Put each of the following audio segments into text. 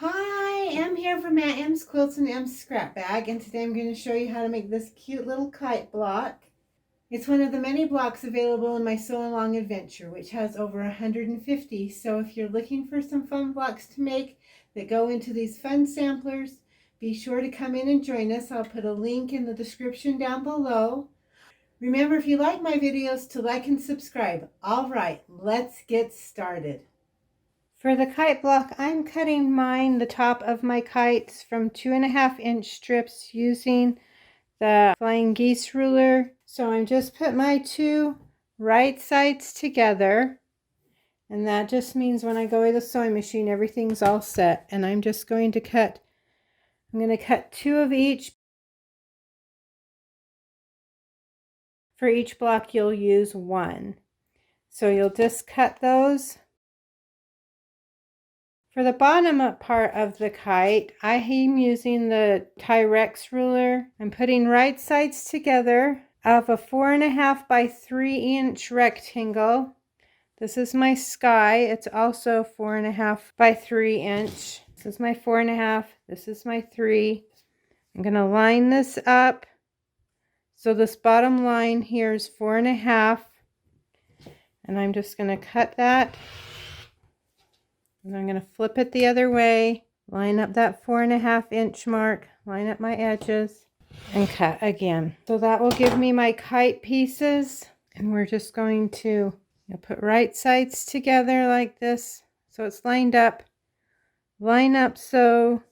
Hi, I'm here from Aunt M's Quilts and M's Scrap Bag, and today I'm going to show you how to make this cute little kite block. It's one of the many blocks available in my Sew Along adventure, which has over 150. So if you're looking for some fun blocks to make that go into these fun samplers, be sure to come in and join us. I'll put a link in the description down below. Remember, if you like my videos, to like and subscribe. All right, let's get started. For the kite block, I'm cutting the top of my kites from 2.5-inch strips using the flying geese ruler. So I'm just put my two right sides together, and that just means when I go to the sewing machine, everything's all set. And I'm just going to cut, two of each. For each block, you'll use one. So you'll just cut those. For the bottom part of the kite, I am using the Tyrex ruler. I'm putting right sides together of a 4.5 by 3-inch rectangle. This is my sky. It's also 4.5 by 3-inch. This is my 4.5. This is my 3. I'm going to line this up. So this bottom line here is 4.5. And I'm just going to cut that. And I'm going to flip it the other way, line up that 4.5-inch mark, line up my edges, and cut again. So that will give me my kite pieces. And we're just going to put right sides together like this. So it's lined up. Line up so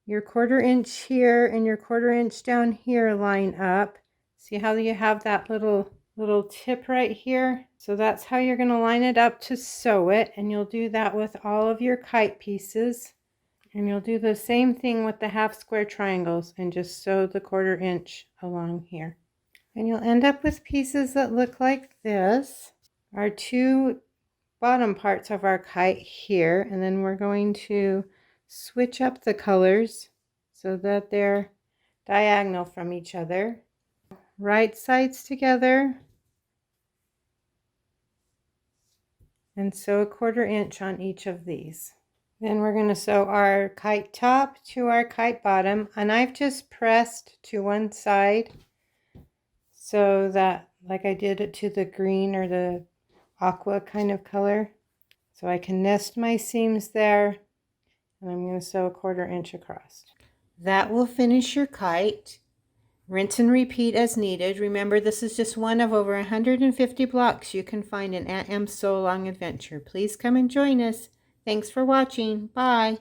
your 1/4 inch here and your 1/4 inch down here line up. See how you have that little tip right here? So that's how you're going to line it up to sew it, and you'll do that with all of your kite pieces. And you'll do the same thing with the half square triangles and just sew the 1/4 inch along here. And you'll end up with pieces that look like this. Our two bottom parts of our kite here, and then we're going to switch up the colors so that they're diagonal from each other. Right sides together, and sew a 1/4 inch on each of these. Then we're going to sew our kite top to our kite bottom, and I've just pressed to one side so that, like I did it to the green or the aqua kind of color, so I can nest my seams there, and I'm going to sew a 1/4 inch across. That will finish your kite. Rinse and repeat as needed. Remember, this is just one of over 150 blocks you can find in Aunt M's Sew Along adventure. Please come and join us. Thanks for watching. Bye.